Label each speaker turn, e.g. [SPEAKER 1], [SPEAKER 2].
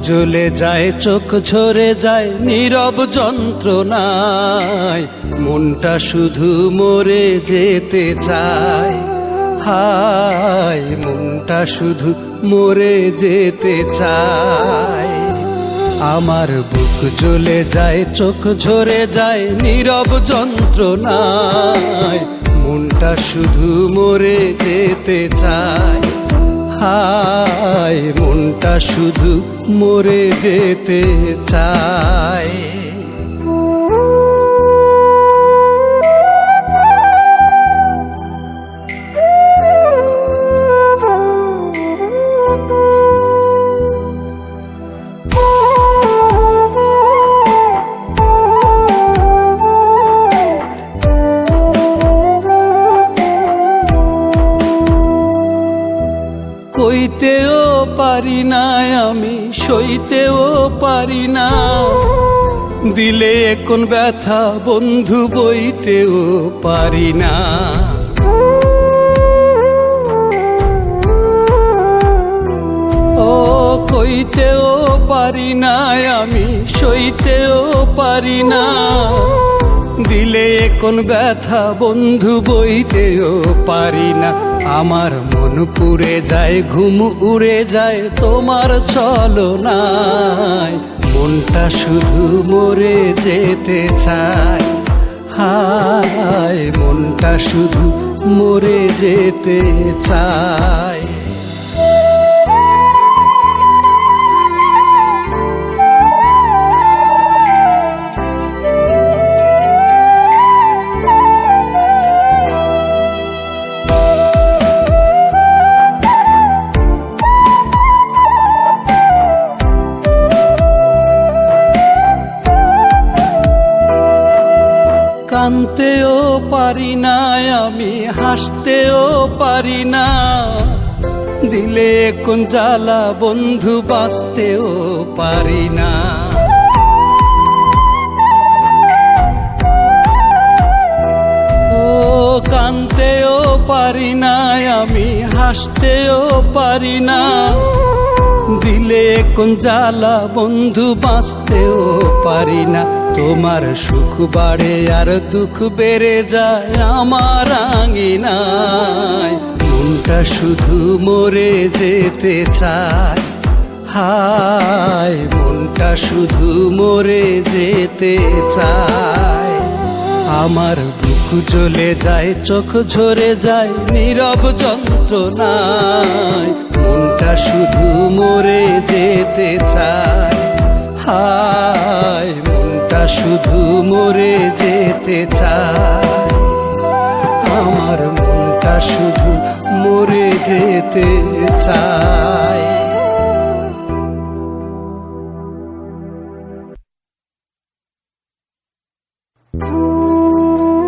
[SPEAKER 1] জ্বলে যায়, চোখ ঝরে যায় নীরব যন্ত্রণায়, মনটা শুধু মরে যেতে চায়। হায়, মনটা শুধু মরে যেতে চায়। আমার বুক জ্বলে যায়, চোখ ঝরে যায় নীরব যন্ত্রণায়, মনটা শুধু মরে যেতে চায়। হায়, মনটা শুধু মরে যেতে চায়। কইতেও পারি না আমি, সইতেও পারি না, দিলে কোন ব্যথা বন্ধু বইতেও পারি না। ও কইতেও পারি না আমি, সইতেও পারি না, দিলে কোন ব্যথা বন্ধু বইতেও পারি না। আমার মন পুড়ে যায়, ঘুম উড়ে যায় তোমার ছলনায়, মনটা শুধু মরে যেতে চায়। হায়, মনটা শুধু মরে যেতে চায়। কানতেও পারি না আমি, হাসতেও পারি না, দিলে কোন জ্বালা বন্ধু বাঁচতেও পারি না। ও কানতেও পারি না আমি, হাসতেও পারি না, দিলে কোন জ্বালা বন্ধু বাঁচতেও পারি না। তোমার সুখ বাড়ে আর দুঃখ বেড়ে যায় আমার আঙিনায়, মনটা শুধু মরে যেতে চায়। হায়, মনটা শুধু মরে যেতে চায়। আমার বুক জ্বলে যায়, চোখ ঝরে যায় নীরব যন্ত্রণায়, মনটা শুধু মরে যেতে চায়। হায়, মনটা শুধু মরে যেতে চায়। আমার মনটা শুধু মরে যেতে চায়।